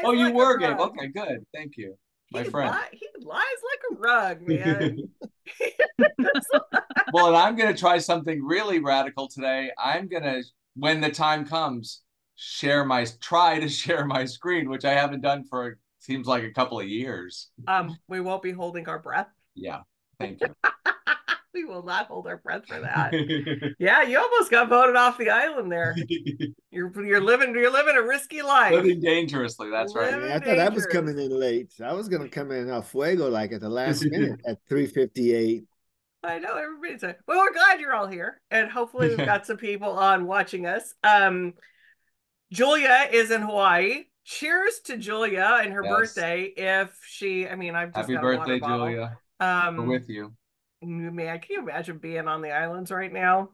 Oh, you like a were, Gabe. rug. Okay, good. Thank you, my He friend. he lies like a rug, man. Well, and I'm going to try something really radical today. I'm going to, when the time comes, try to share my screen, which I haven't done for seems like a couple of years. We won't be holding our breath. Yeah, thank you. We will not hold our breath for that. Yeah, you almost got voted off the island there. You're living a risky life. Living dangerously, that's right. Yeah, I Living thought I was dangerous. coming in late. I was gonna come in al fuego like at the last minute at 3:58. I know everybody's like, well, we're glad you're all here. And hopefully we've got some people on watching us. Julia is in Hawaii. Cheers to Julia and her Yes. birthday. If she, I mean, I've just Happy got a water birthday, bottle. Julia. We're Um, with you. man, can you imagine being on the islands right now?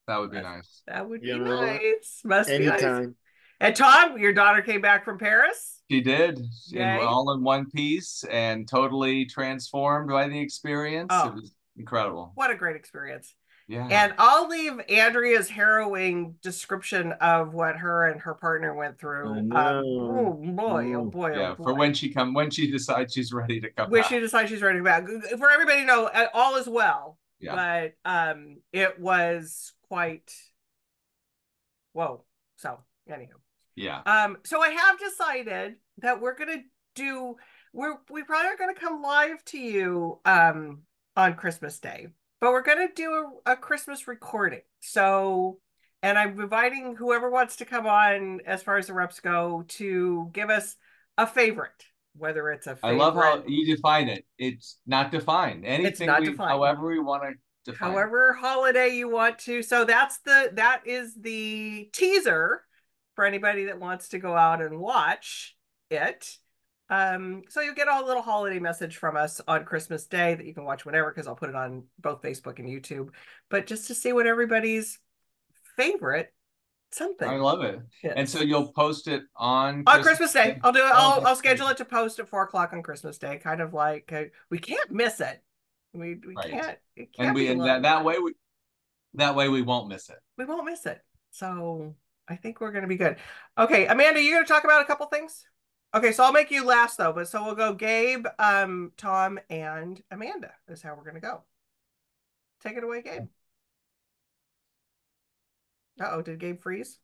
That would be nice. That would You be know what? nice. Must be nice. Anytime. And Tom, your daughter came back from Paris. She did, in Yay. all in one piece and totally transformed by the experience. It Oh, was incredible. what a great experience. Yeah. And I'll leave Andrea's harrowing description of what her and her partner went I through. know. Oh boy, oh Mm. boy, oh Yeah, for boy. when she decides she's ready to come When back. she decides she's ready to back. For everybody to know, all is well. Yeah. But it was quite whoa. So anyhow. Yeah. So I have decided that we're gonna do we probably are gonna come live to you on Christmas Day, but we're gonna do a Christmas recording. So and I'm inviting whoever wants to come on as far as the reps go to give us a favorite, whether it's a I love how favorite, you define it. It's not defined. it's Anything not we, defined. however we want to define it. However holiday you want to. So that is the teaser for anybody that wants to go out and watch it. So you'll get a little holiday message from us on Christmas Day that you can watch whenever because I'll put it on both Facebook and YouTube. But just to see what everybody's favorite I something love it. And so is. you'll post it On Christmas Day. I'll do it. Oh, I'll that's schedule great. it to post at 4 o'clock on Christmas Day. Kind of like we can't miss it. We Right. can't. It And can't be low. that way we won't miss it. We won't miss it. So I think we're going to be good. Okay, Amanda, you going to talk about a couple things? Okay, so I'll make you last though, but so we'll go Gabe, Tom, and Amanda is how we're going to go. Take it away, Gabe. Uh-oh, did Gabe freeze?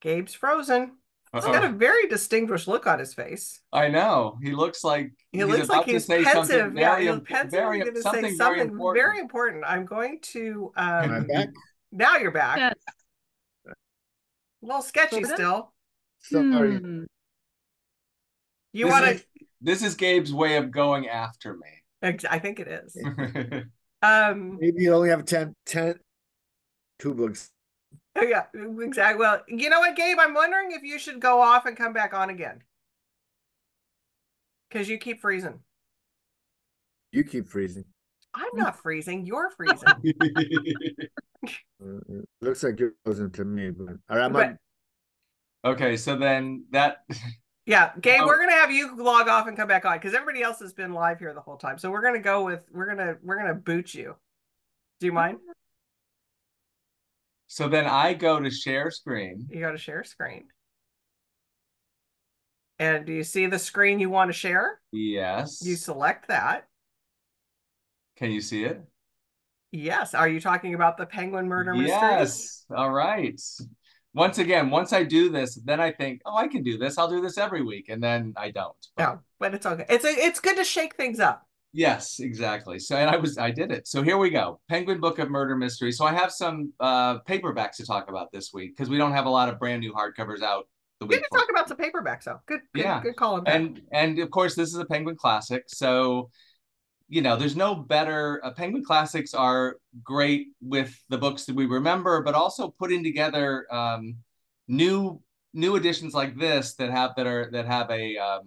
Gabe's frozen. He's got a Uh-oh. very distinguished look on his face. I know. He looks like He he's looks like about to he's say something pensive. Yeah, very, he's pensive. He's very, going to say something very something very important. important. I'm going to Am I back? now you're back. Yes. A little sketchy Sorta. still. Sorry. Hmm. You This want is to this is Gabe's way of going after I think it is. me. Maybe you only have 2 books. Yeah, exactly. Well, you know what, Gabe? I'm wondering if you should go off and come back on again because you keep freezing. You keep freezing. I'm not freezing. You're freezing. Looks like you're frozen to me, but all right, But Okay, so then that yeah, Gabe, Oh. we're gonna have you log off and come back on because everybody else has been live here the whole time. So we're gonna go with we're gonna boot you. Do you mind? so then I go to share screen. You got to share screen. And do you see the screen you want to share? Yes. You select that. Can you see it? Yes. Are you talking about the Penguin Murder Mystery? Yes. All right. Once again, once I do this, then I think, oh, I can do this. I'll do this every week, and then I don't. No, but it's okay. It's good to shake things up. Yes, exactly. So, and I did it. So here we go. Penguin Book of Murder Mystery. So I have some paperbacks to talk about this week because we don't have a lot of brand new hardcovers out the We week can before. talk about some paperbacks though. Yeah. Good call on that. And of course, this is a Penguin classic. So, you know, there's no better. Penguin classics are great with the books that we remember, but also putting together new editions like this that have a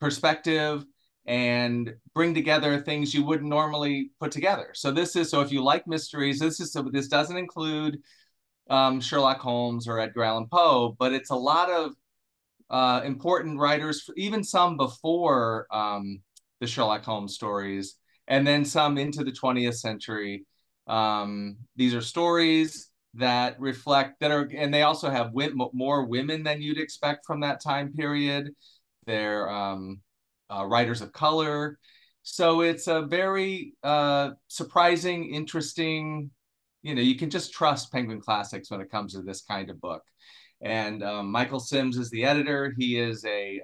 perspective and bring together things you wouldn't normally put together. So if you like mysteries, this doesn't include Sherlock Holmes or Edgar Allan Poe, but it's a lot of important writers, even some before the Sherlock Holmes stories, and then some into the 20th century. These are stories that reflect that are, and they also have more women than you'd expect from that time period. They're writers of color. So it's a very surprising, interesting, you can just trust Penguin Classics when it comes to this kind of book. And Michael Sims is the editor. He is he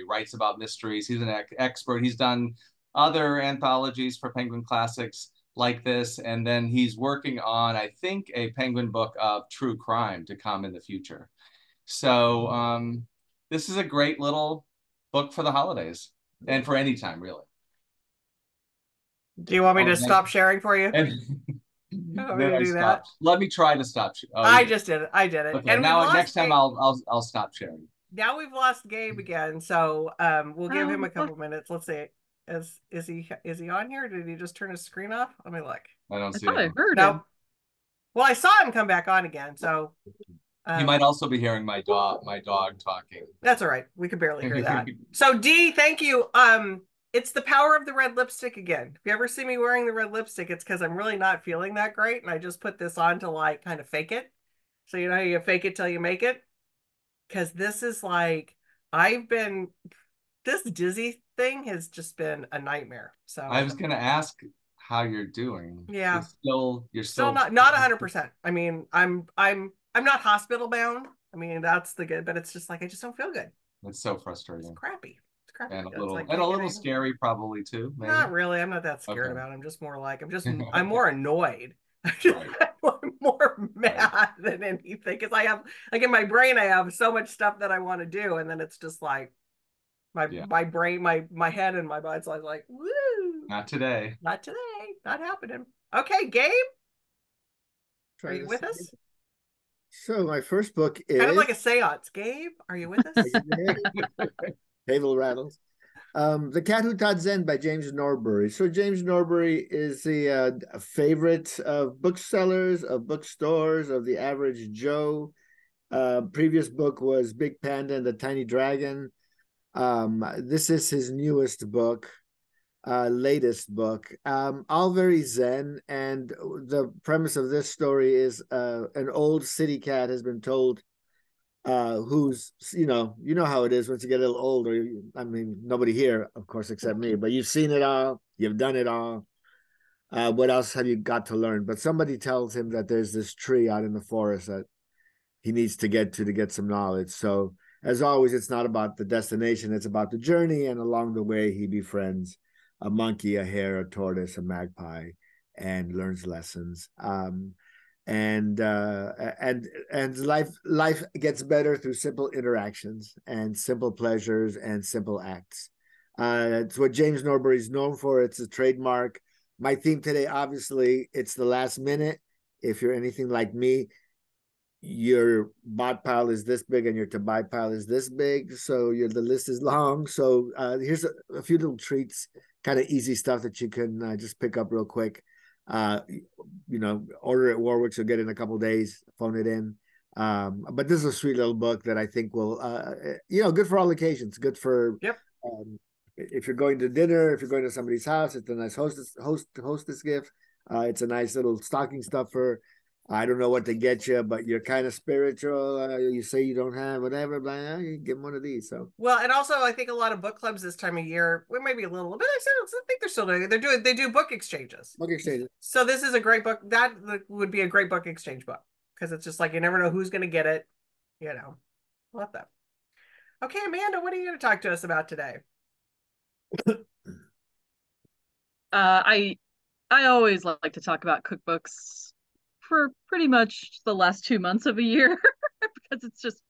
writes about mysteries. He's an expert. He's done other anthologies for Penguin Classics like this. And then he's working on, I think, a Penguin book of true crime to come in the future. So this is a great little book for the holidays and for any time, really. Do you want me to stop sharing for you? And then I stopped. Let me try to stop. I just did it. I did it. Okay, and now next time I'll stop sharing. Now we've lost Gabe again, so we'll give him a couple minutes. Let's see. Is he on here? Did he just turn his screen off? Let me look. I don't see him. I heard him. Well, I saw him come back on again, so he might also be hearing my dog talking. That's all right. We can barely hear that. So Dee, thank you. It's the power of the red lipstick again. If you ever see me wearing the red lipstick, it's because I'm really not feeling that great, and I just put this on to like kind of fake it. So you know how you fake it till you make it? Because this is like, this dizzy thing has just been a nightmare. So I was gonna ask how you're doing. Yeah. You're still not 100%. I mean, I'm not hospital bound. I mean, that's the good, but it's just like I just don't feel good. It's so frustrating. It's crappy. And a little scary probably too. Maybe. Not really. I'm not that scared about it. I'm just more like I'm more annoyed. I'm more mad than anything because I have, like, in my brain I have so much stuff that I want to do, and then it's just like my brain, my head and my body's like, woo, not today, not happening. Okay, Gabe, are you with us? So my first book is kind of like a seance. Gabe, are you with us? Table rattles. The Cat Who Taught Zen by James Norbury. So James Norbury is a favorite of booksellers, of bookstores, of the average Joe. Previous book was Big Panda and the Tiny Dragon. This is his newest book, latest book. All very Zen, and the premise of this story is an old city cat has been told who's, you know how it is once you get a little older. I mean, nobody here, of course, except me, but you've seen it all, you've done it all. What else have you got to learn? But somebody tells him that there's this tree out in the forest that he needs to get some knowledge. So as always, it's not about the destination, it's about the journey, and along the way he befriends a monkey, a hare, a tortoise, a magpie, and learns lessons. And life gets better through simple interactions and simple pleasures and simple acts. It's what James Norbury is known for. It's a trademark. My theme today, obviously, it's the last minute. If you're anything like me, your bought pile is this big and your to buy pile is this big, so the list is long. So here's a few little treats, kind of easy stuff that you can just pick up real quick. Order at Warwick's, you'll get in a couple of days, phone it in. But this is a sweet little book that I think will, good for all occasions. Good for, if you're going to dinner, if you're going to somebody's house, it's a nice hostess gift. It's a nice little stocking stuffer. I don't know what to get you, but you're kind of spiritual. You say you don't have whatever, but you get one of these. So well, and also I think a lot of book clubs this time of year, well, maybe a little, but I think they're still doing it. They do book exchanges. So this is a great book. That would be a great book exchange book because it's just like you never know who's going to get it. Love that. Okay, Amanda, what are you going to talk to us about today? I always like to talk about cookbooks for pretty much the last 2 months of a year because it's just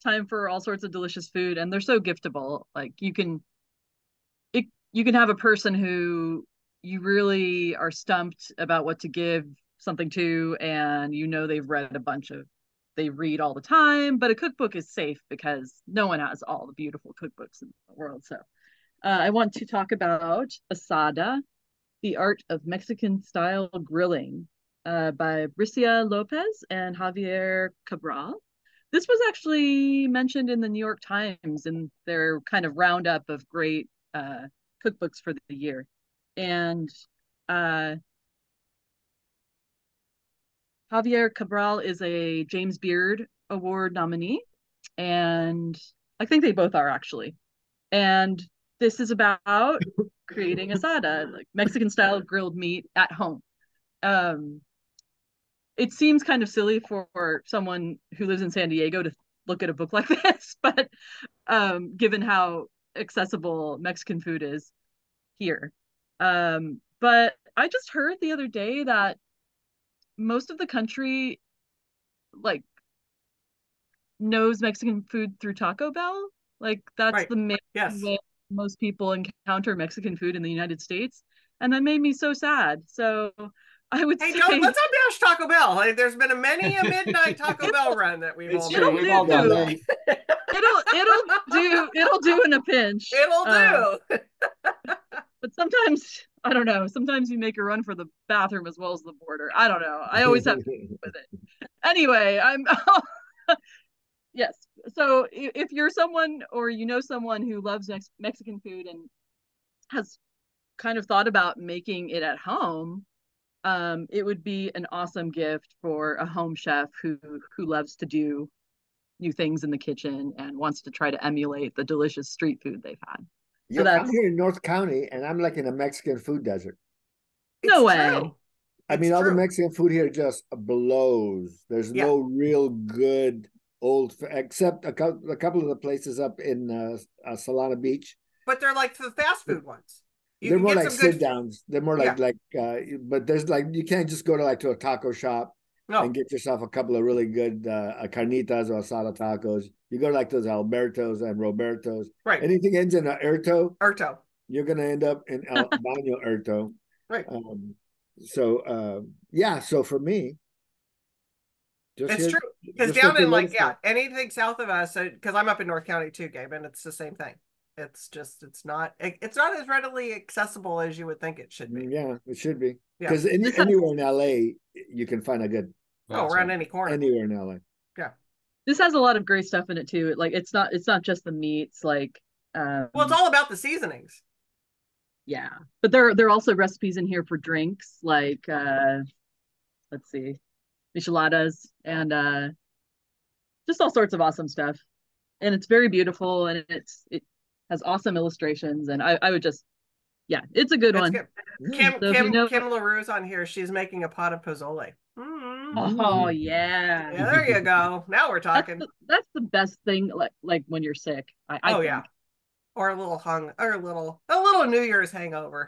time for all sorts of delicious food, and they're so giftable. Like you can have a person who you really are stumped about what to give something to, and they read all the time, but a cookbook is safe because no one has all the beautiful cookbooks in the world. So I want to talk about Asada, The Art of Mexican Style Grilling, by Bricia Lopez and Javier Cabral. This was actually mentioned in the New York Times in their kind of roundup of great cookbooks for the year. And Javier Javier Cabral is a James Beard Award nominee, and I think they both are actually. And this is about creating asada, like Mexican style grilled meat at home. Um, it seems kind of silly for someone who lives in San Diego to look at a book like this, but given how accessible Mexican food is here. But I just heard the other day that most of the country like knows Mexican food through Taco Bell. Like that's Right. the main Yes. way most people encounter Mexican food in the United States. And that made me so sad. So I would Hey, say let's not bash Taco Bell. Like, there's been many a midnight Taco Bell run that we've It's all true. made. We've all done that. It'll do in a pinch. It'll do. But sometimes I don't know. Sometimes you make a run for the bathroom as well as the border. I don't know. I always have to deal with it. Anyway, I'm yes. So if you're someone or you know someone who loves Mexican food and has kind of thought about making it at home, it would be an awesome gift for a home chef who loves to do new things in the kitchen and wants to try to emulate the delicious street food they've had. So I'm here in North County, and I'm like in a Mexican food desert. No way. True. I mean, all the Mexican food here just blows. There's no real good except a couple of the places up in Solana Beach. But they're like the fast food ones. They're more like sit downs. They're more like but there's like you can't just go to a taco shop and get yourself a couple of really good carnitas or asada tacos. You go to like those Albertos and Robertos. Right. Anything ends in Erto. Erto. You're gonna end up in El Baño Erto. Right. So for me, it's true because down in anything south of us, because I'm up in North County too, Gabe, and it's the same thing. It's not as readily accessible as you would think it should be. Yeah, it should be because anywhere in LA you can find a good around any corner anywhere in LA. Yeah, this has a lot of great stuff in it too. Like it's not just the meats. Like well, it's all about the seasonings. Yeah, but there are also recipes in here for drinks like let's see, micheladas and just all sorts of awesome stuff. And it's very beautiful and it has awesome illustrations. And I would just, it's a good one. Good. Kim LaRue's on here. She's making a pot of pozole. Oh yeah. There you go. Now we're talking. That's the best thing. Like when you're sick. I think. Or a little New Year's hangover.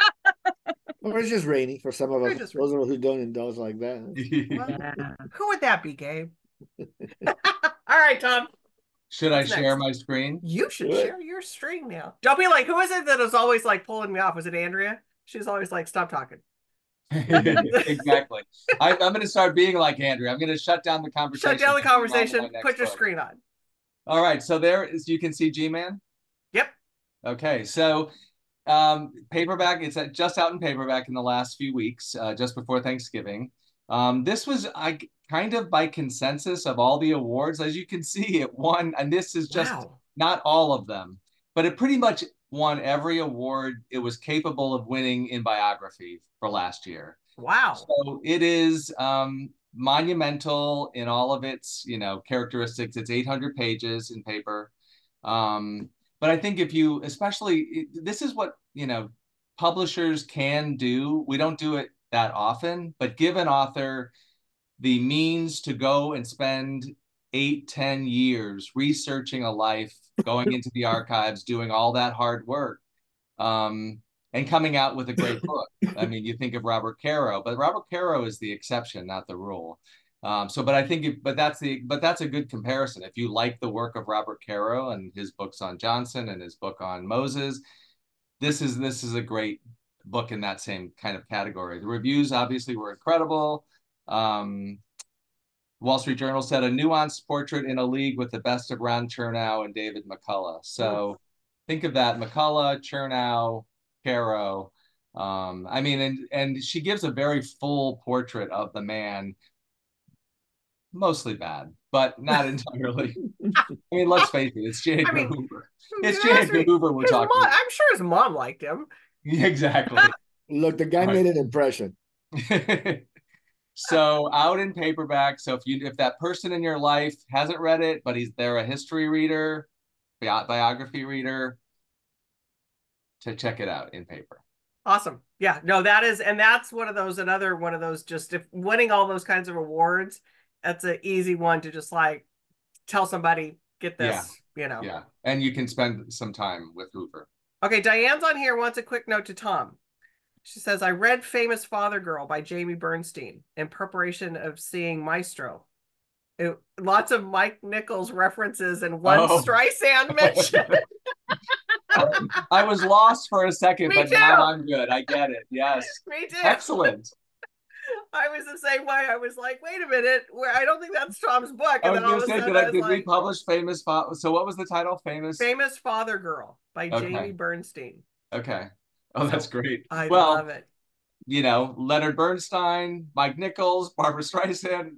Or it's just rainy for some of us. Those of us who don't indulge like that. Who would that be, Gabe? All right, Tom. Should I share my screen? You should share your screen now. Don't be like, who is it that is always like pulling me off? Was it Andrea? She's always like, stop talking. Exactly. I'm going to start being like Andrea. I'm going to shut down the conversation. Shut down the conversation. Put your screen on. All right. So you can see G-Man? Yep. Okay. So paperback, it's just out in paperback in the last few weeks, just before Thanksgiving. This was kind of by consensus of all the awards. As you can see, it won, and this is just not all of them, but it pretty much won every award it was capable of winning in biography for last year. Wow. So it is monumental in all of its, characteristics. It's 800 pages in paper. But I think this is what, publishers can do. We don't do it that often, but give an author the means to go and spend 8-10 years researching a life, going into the archives, doing all that hard work, and coming out with a great book. I mean, you think of Robert Caro, but Robert Caro is the exception, not the rule. But that's a good comparison. If you like the work of Robert Caro and his books on Johnson and his book on Moses, this is a great book in that same kind of category. The reviews obviously were incredible. Wall Street Journal said a nuanced portrait in a league with the best of Ron Chernow and David McCullough. So think of that: McCullough, Chernow, Caro. I mean, and she gives a very full portrait of the man. Mostly bad, but not entirely. I mean, let's face it, it's J. Edgar Hoover. It's J. Edgar Hoover we're talking about. I'm sure his mom liked him. Exactly. Look, the guy made an impression. So out in paperback. So if that person in your life hasn't read it, but they're a history reader, biography reader, to check it out in paper. Awesome. Yeah, no, that's another one of those, just if winning all those kinds of awards, that's an easy one to just like tell somebody, get this, Yeah. And you can spend some time with Hoover. Okay, Diane's on here, wants a quick note to Tom. She says, I read Famous Father Girl by Jamie Bernstein in preparation of seeing Maestro. Lots of Mike Nichols references and one Streisand mention. I was lost for a second, but too. now I'm good. I get it. Yes. Me too. Excellent. I was the same way. I was like, wait a minute, I don't think that's Tom's book. And I was going to say, did we publish Famous Father? So what was the title? Famous Father Girl by Jamie Bernstein. Okay. Oh, that's great. I love it. You know, Leonard Bernstein, Mike Nichols, Barbara Streisand.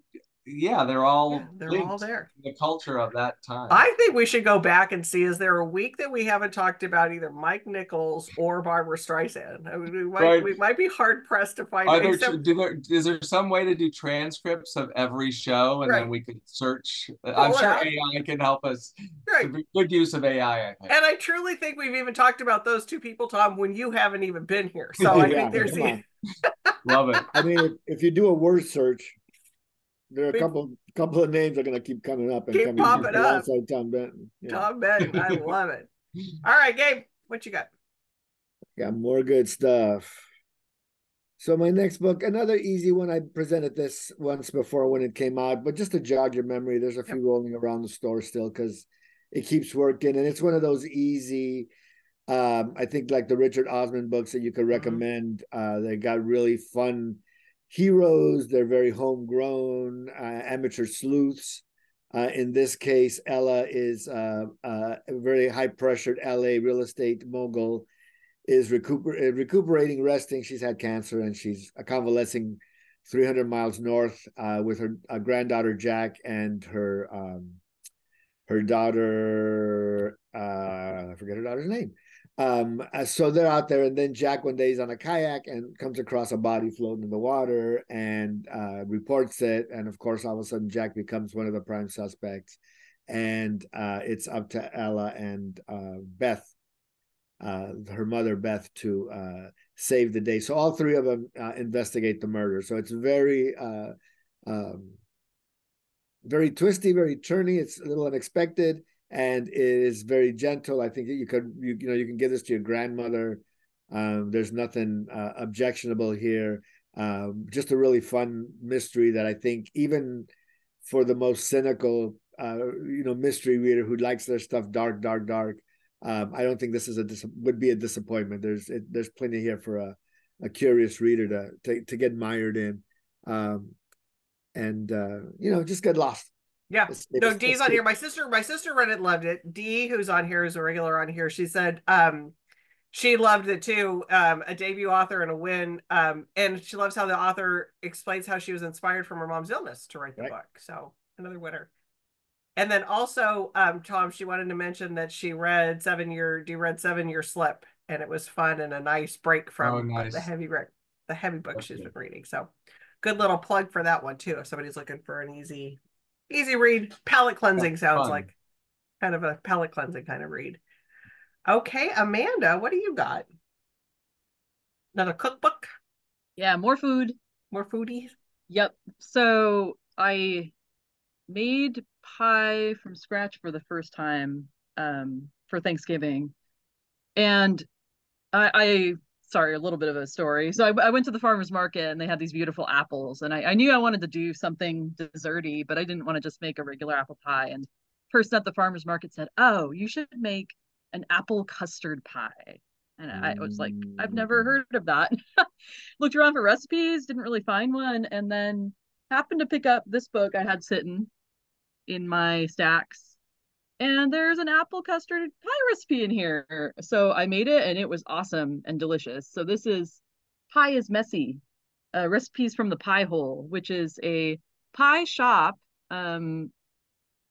Yeah, they're all there. The culture of that time. I think we should go back and see, is there a week that we haven't talked about either Mike Nichols or Barbara Streisand? I mean, we might be hard pressed to find. Is there some way to do transcripts of every show, and then we could search? I'm sure AI can help us. Right. Good use of AI, I think. And I truly think we've even talked about those two people, Tom, when you haven't even been here. So I think there's love it. I mean, if you do a word search, there are a couple of names are going to keep coming up and keep popping up alongside Tom Benton. Tom Benton, I love it. All right, Gabe, what you got? Got more good stuff. So my next book, another easy one. I presented this once before when it came out, but just to jog your memory, there's a few rolling around the store still because it keeps working, and it's one of those easy. I think like the Richard Osman books that you could recommend. They got really fun heroes. They're very homegrown, amateur sleuths. In this case, Ella is a very high-pressured LA real estate mogul, is recuperating, resting. She's had cancer, and she's convalescing 300 miles north with her granddaughter, Jack, and her daughter, I forget her daughter's name. So they're out there, and then Jack one day is on a kayak and comes across a body floating in the water and reports it. And of course, all of a sudden, Jack becomes one of the prime suspects. And it's up to Ella and Beth, her mother, Beth, to save the day. So all three of them investigate the murder. So it's very twisty, very turny. It's a little unexpected. And it is very gentle. I think that you can give this to your grandmother. There's nothing objectionable here. Just a really fun mystery that I think even for the most cynical, mystery reader who likes their stuff dark, I don't think this is would be a disappointment. There's plenty here for a curious reader to get mired in, and just get lost. Yeah, no, Dee's on here. My sister read it, loved it. Dee, who's on here, is a regular on here. She said she loved it too. A debut author and a win. And she loves how the author explains how she was inspired from her mom's illness to write the book. So another winner. And then also, Tom, she wanted to mention that she read 7 Year Slip, and it was fun and a nice break from the heavy book she's been reading. So good little plug for that one too, if somebody's looking for an easy read. Palate cleansing sounds like kind of a palate cleansing kind of read. Okay, Amanda, what do you got? Another cookbook? Yeah, more food. More foodies? Yep. So I made pie from scratch for the first time for Thanksgiving. And sorry, a little bit of a story. So I went to the farmer's market and they had these beautiful apples. And I knew I wanted to do something desserty, but I didn't want to just make a regular apple pie. And the person at the farmer's market said, oh, you should make an apple custard pie. And I was like, I've never heard of that. Looked around for recipes, didn't really find one. And then happened to pick up this book I had sitting in my stacks. And there's an apple custard pie recipe in here. So I made it and it was awesome and delicious. So this is Pie is Messy, recipes from the Pie Hole, which is a pie shop in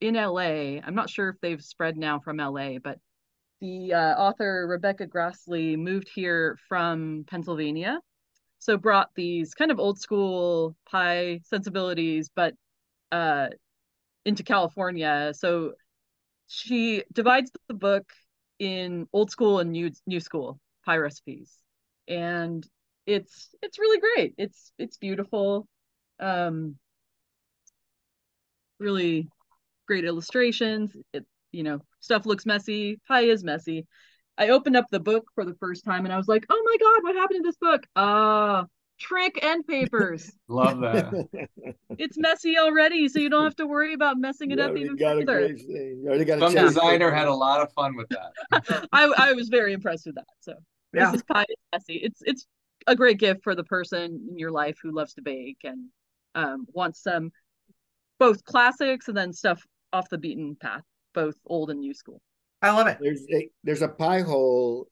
LA. I'm not sure if they've spread now from LA, but the author Rebecca Grassley moved here from Pennsylvania. so brought these kind of old school pie sensibilities, but into California. So she divides the book in old school and new school pie recipes, and it's really great. It's beautiful, really great illustrations. Stuff looks messy. Pie is messy. I opened up the book for the first time and I was like, oh my God, what happened to this book? Trick end papers. Love that. It's messy already, so you don't have to worry about messing it You up already even got a further. great thing. You already got a Some cherry designer picker. had a lot of fun with that. I was very impressed with that. So Yeah. Mrs. Pie is messy. It's a great gift for the person in your life who loves to bake and wants some both classics and then stuff off the beaten path, both old and new school. I love it. There's a pie hole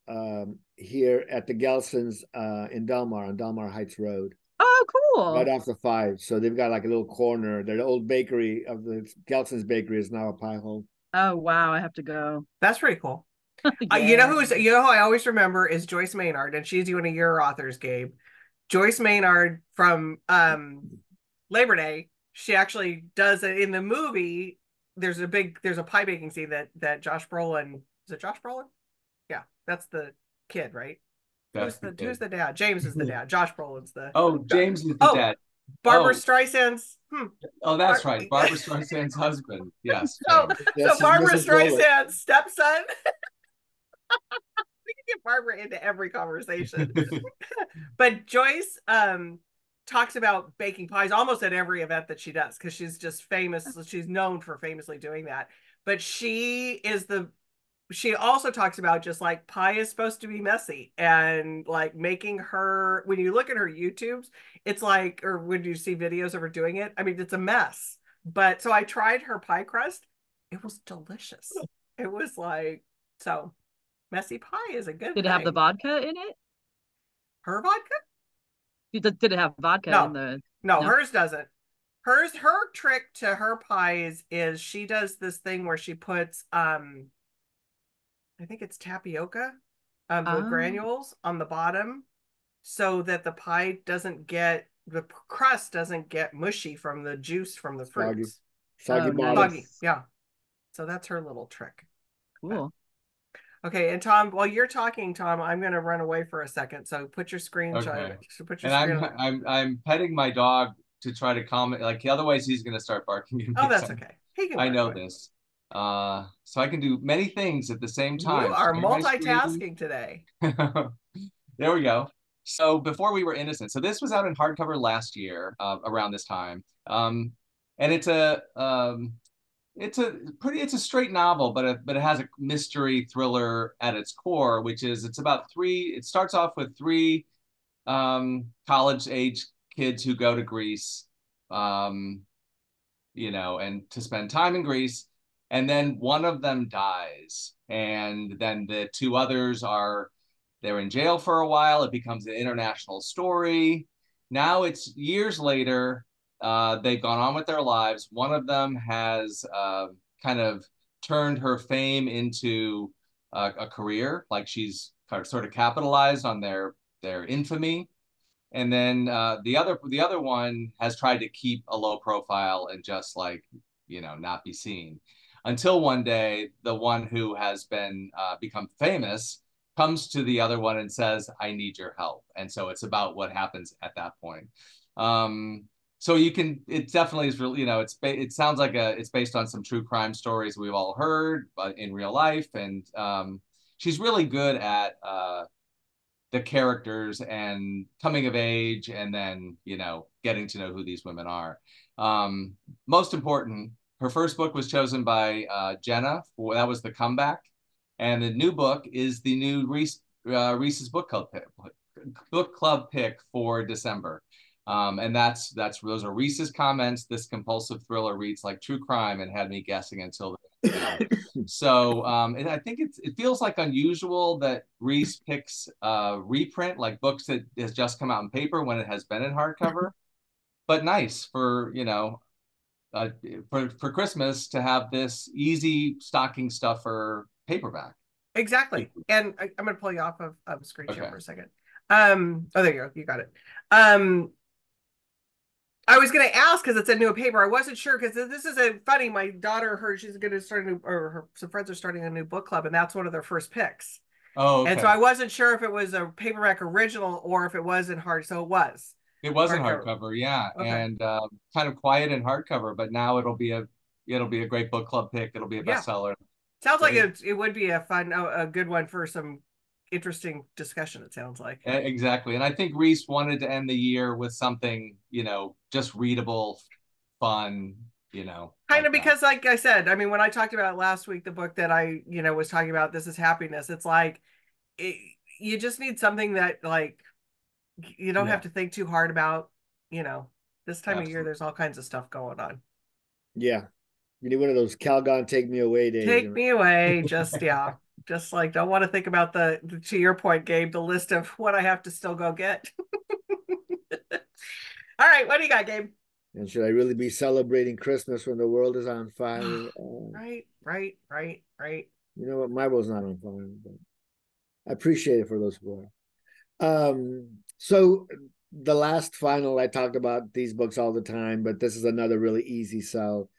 here at the Gelson's in Delmar on Delmar Heights Road. Oh, cool. Right off the 5. So they've got like a little corner. Their old bakery of the Gelson's bakery is now a pie hole. Oh, wow. I have to go. That's pretty cool. Yeah. You know who I always remember is Joyce Maynard, and she's doing a Your Authors, Gabe. Joyce Maynard from Labor Day. She actually does it in the movie. There's a pie baking scene that Josh Brolin, is it Josh Brolin? Yeah, that's the kid, right? Who's the dad? James is the dad. Josh Brolin's the James is the dad. Barbara Streisand's Oh, that's right. Barbara Streisand's husband. Yes. So Barbara Mrs. Bullock. Streisand's stepson. We can get Barbara into every conversation. But Joyce talks about baking pies almost at every event that she does because she's just famous. She's known for famously doing that. But she also talks about just like pie is supposed to be messy and like making her, when you look at her YouTubes, it's like, or when you see videos of her doing it, I mean, it's a mess. But so I tried her pie crust. It was delicious. It was like, so messy pie is a good thing. Did it have the vodka in it? Her vodka? Did it have vodka in the? No, hers doesn't. Her trick to her pies is she does this thing where she puts I think it's tapioca, the granules on the bottom, so that the crust doesn't get mushy from the juice from the fruits. Soggy bottom. Soggy, yeah. So that's her little trick. Cool. Okay, and Tom, while you're talking, Tom, I'm going to run away for a second. So put your screenshot. Okay. So put your I'm petting my dog to try to calm it. Like otherwise, he's going to start barking at me. Oh, that's okay. I know this. So I can do many things at the same time. You are multitasking today. There we go. So before we were innocent, so this was out in hardcover last year around this time, and it's a straight novel, but it has a mystery thriller at its core, which is it starts off with 3 college age kids who go to Greece, and to spend time in Greece. And then one of them dies. And then the 2 others they're in jail for a while. It becomes an international story. Now it's years later. They've gone on with their lives. One of them has kind of turned her fame into a career. Like she's sort of capitalized on their infamy. And then the other one has tried to keep a low profile and just not be seen. Until one day, the one who has become famous comes to the other one and says, I need your help. And so it's about what happens at that point. So it definitely is really, it sounds like it's based on some true crime stories we've all heard, but in real life. And she's really good at the characters and coming of age and then, getting to know who these women are. Most important, her first book was chosen by Jenna. That was The Comeback. And the new book is the new Reese's Book Club pick for December. And those are Reese's comments. This compulsive thriller reads like true crime and had me guessing until the end. So and I think it feels like unusual that Reese picks reprint, like books that has just come out in paper when it has been in hardcover. But nice for for Christmas to have this easy stocking stuffer paperback. Exactly. And I'm going to pull you off of screen share for a second. Oh, there you go. You got it. Um, I was going to ask because it's a new paper. I wasn't sure because this is a funny. My daughter, she's going to start a new, or some friends are starting a new book club, and that's one of their first picks. Oh, And so okay. I wasn't sure if it was a paperback original or if it was in hard. So it was It was in hardcover. hardcover, yeah, Okay. and kind of quiet in hardcover, but now it'll be a great book club pick. It'll be a Yeah. bestseller. Sounds like Great. it would be a fun, a good one for some interesting discussion, it sounds like. Exactly. And I think Reese wanted to end the year with something, just readable, fun, Kind like of that. because, like I said, I mean, when I talked about last week, the book that I, was talking about, This Is Happiness, it's like it, you just need something that, like, you don't have Yeah, to think too hard about, this time of year, absolutely. there's all kinds of stuff going on. Yeah. You need one of those Calgon take me away days. Take me away. Just, yeah. Just like, don't want to think about to your point, Gabe, the list of what I have to still go get. All right. What do you got, Gabe? And should I really be celebrating Christmas when the world is on fire? Right, right, right, right. You know what? My world's not on fire, but I appreciate it for those who are. So the last final, I talked about these books all the time, but this is another really easy sell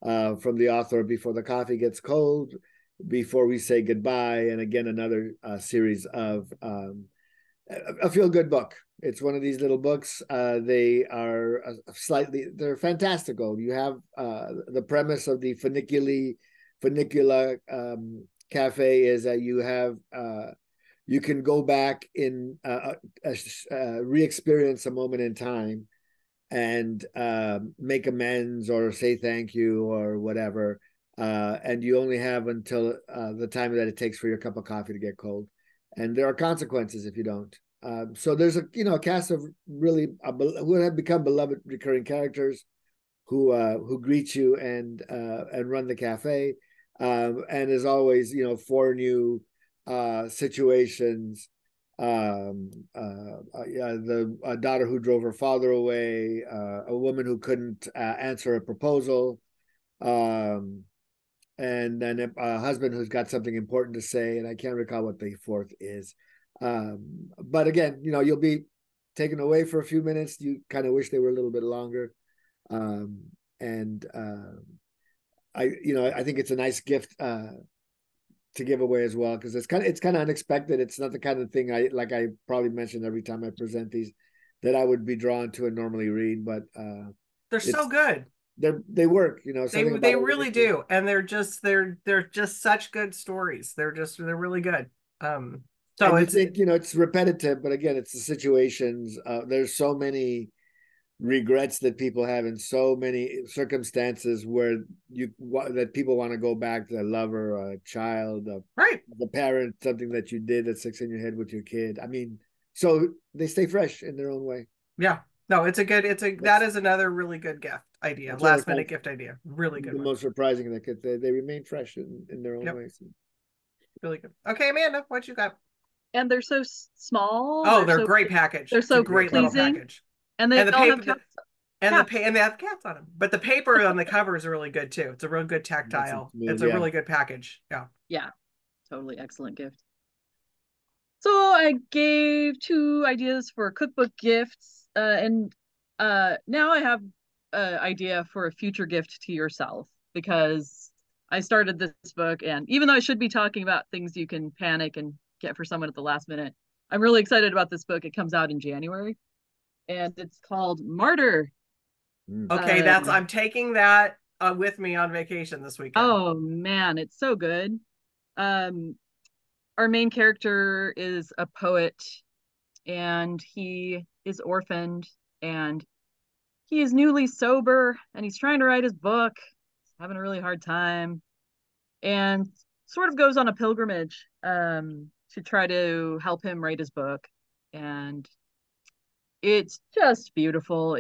from the author Before the Coffee Gets Cold, Before We Say Goodbye, and again another series of a feel good book. It's one of these little books. They are they're fantastical. You have the premise of the Funicula cafe is that you have you can go back in re-experience a moment in time and make amends or say thank you or whatever. And you only have until the time that it takes for your cup of coffee to get cold. And there are consequences if you don't. So there's a cast of really who have become beloved recurring characters who greet you and run the cafe, and as always, four new situations. Yeah, the daughter who drove her father away, a woman who couldn't answer a proposal, um, and then a husband who's got something important to say, and I can't recall what the fourth is. But again, you'll be taken away for a few minutes. You kind of wish they were a little bit longer. Um, and I think it's a nice gift to give away as well because it's kind of unexpected. It's not the kind of thing I probably mention every time I present these that I would be drawn to and normally read, but They're so good. they work. They Something about they it really works. do, and they're just such good stories. They're really good. So And you it's think it's repetitive, but again, it's the situations. There's so many regrets that people have in so many circumstances where that people want to go back to a lover, a child, right. the parent, something that you did that sticks in your head with your kid. I mean, so they stay fresh in their own way. Yeah. No, that is another really good gift idea. That's what I Last minute find gift idea. Really good the one. most surprising that they remain fresh in their own Yep. ways. Really good. Okay, Amanda, what you got? And they're so small. Oh, they're great package. They're It's a so great little pleasing, package. and they And the all have paper cats. and they have cats on them. But the paper on the cover is really good too. It's a real good tactile. It's a Yeah. really good package. Yeah. Yeah, totally excellent gift. So I gave 2 ideas for cookbook gifts, and now I have an idea for a future gift to yourself because I started this book, and even though I should be talking about things you can panic and get for someone at the last minute, I'm really excited about this book. It comes out in January, and it's called Martyr. Okay, I'm taking that with me on vacation this weekend. Oh man, it's so good. Um, our main character is a poet, and he is orphaned, and he is newly sober, and he's trying to write his book. He's having a really hard time, and sort of goes on a pilgrimage to try to help him write his book. And it's just beautiful.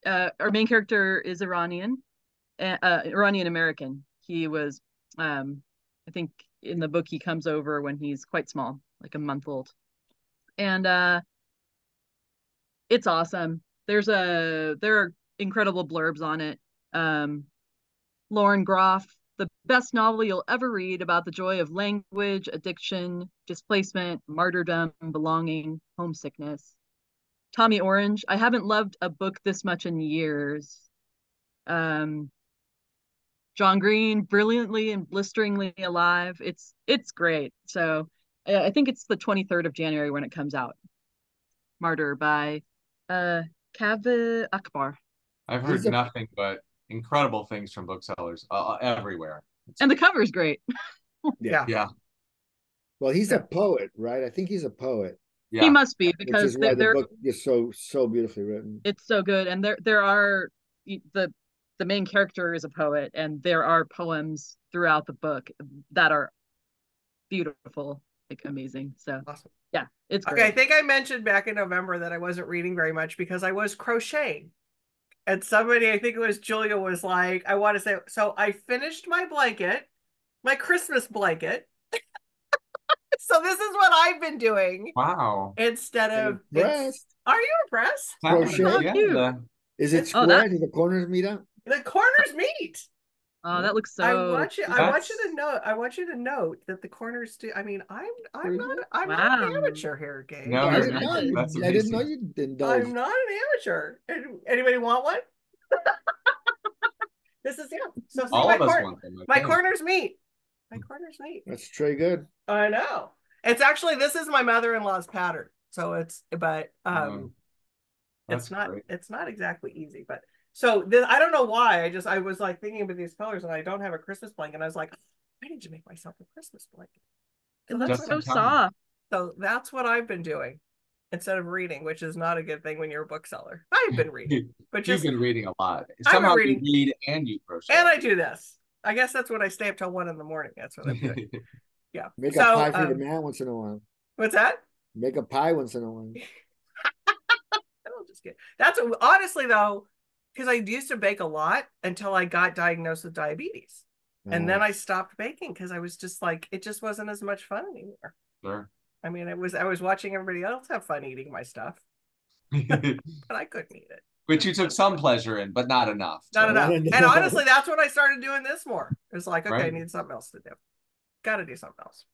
Our main character is Iranian American. He was, I think, in the book he comes over when he's quite small, like a month old, and it's awesome. There are incredible blurbs on it. Lauren Groff the best novel you'll ever read about the joy of language, addiction, displacement, martyrdom, belonging, homesickness. Tommy Orange. I haven't loved a book this much in years. John Green, Brilliantly and Blisteringly Alive. It's great. So I think it's the 23rd of January when it comes out. Martyr by Kaveh Akbar. I've heard nothing but incredible things from booksellers everywhere. And the cover is great. Yeah. Well, he's a poet, right? I think he's a poet. Yeah. He must be, Which because is why the book is so beautifully written. It's so good. And there are the main character is a poet, and there are poems throughout the book that are beautiful, like amazing. So awesome. Yeah, it's great. Okay, I think I mentioned back in November that I wasn't reading very much because I was crocheting. And somebody, I think it was Julia, was like, I want to say, so I finished my blanket, my Christmas blanket. So this is what I've been doing. Wow. Instead of impressed. Are you impressed? Crochet? Yeah. Is it square? Do the corners meet up? The corners meet. Oh, that looks so. I want you to note that the corners do. I mean, I'm not an amateur here, Gabe. No, I didn't know you didn't. I'm not an amateur. Anybody want one? This is So see, all of us want them. My corners meet. My corners meet. That's very good. I know. It's actually, this is my mother-in-law's pattern. So it's not exactly easy, but so I don't know why. I was like thinking about these colors, and I don't have a Christmas blanket. And I was like, I need to make myself a Christmas blanket. It looks so soft. So that's what I've been doing instead of reading, which is not a good thing when you're a bookseller. I've been reading, but you've been reading a lot. Somehow you read and you crochet. And I do this. I guess that's when I stay up till 1 a.m. That's what I'm doing. Yeah. Make a pie for the man once in a while. What's that? Make a pie once in a while. I'll just get. That's honestly though, because I used to bake a lot until I got diagnosed with diabetes, and then I stopped baking because I was just like, it just wasn't as much fun anymore. Sure. I mean, I was watching everybody else have fun eating my stuff, but I couldn't eat it. Which you took some pleasure in, but not enough. Not enough. And honestly, that's when I started doing this more. It's like, okay, I need something else to do. Got to do something else.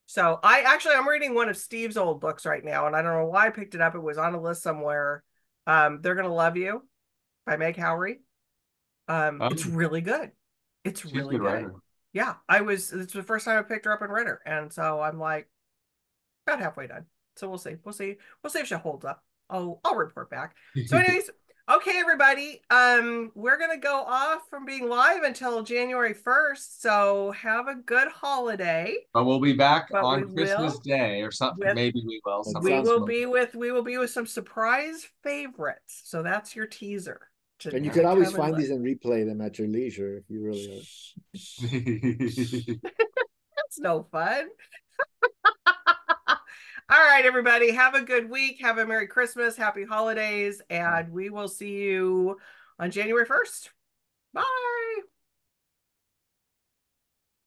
So I'm reading one of Steve's old books right now, and I don't know why I picked it up. It was on a list somewhere. They're Gonna Love You by Meg Howry. It's really good. It's really good. Writer. Yeah, it's the first time I picked her up and read her, and so I'm like about halfway done. So we'll see. We'll see if she holds up. I'll report back. So anyways, okay, everybody. We're gonna go off from being live until January 1st. So have a good holiday. But we'll be back on Christmas Day or something. Maybe we will. We will be with some surprise favorites. So that's your teaser. And you can always find these and replay them at your leisure if you really are. That's no fun. All right, everybody. Have a good week. Have a Merry Christmas. Happy holidays. And we will see you on January 1st. Bye.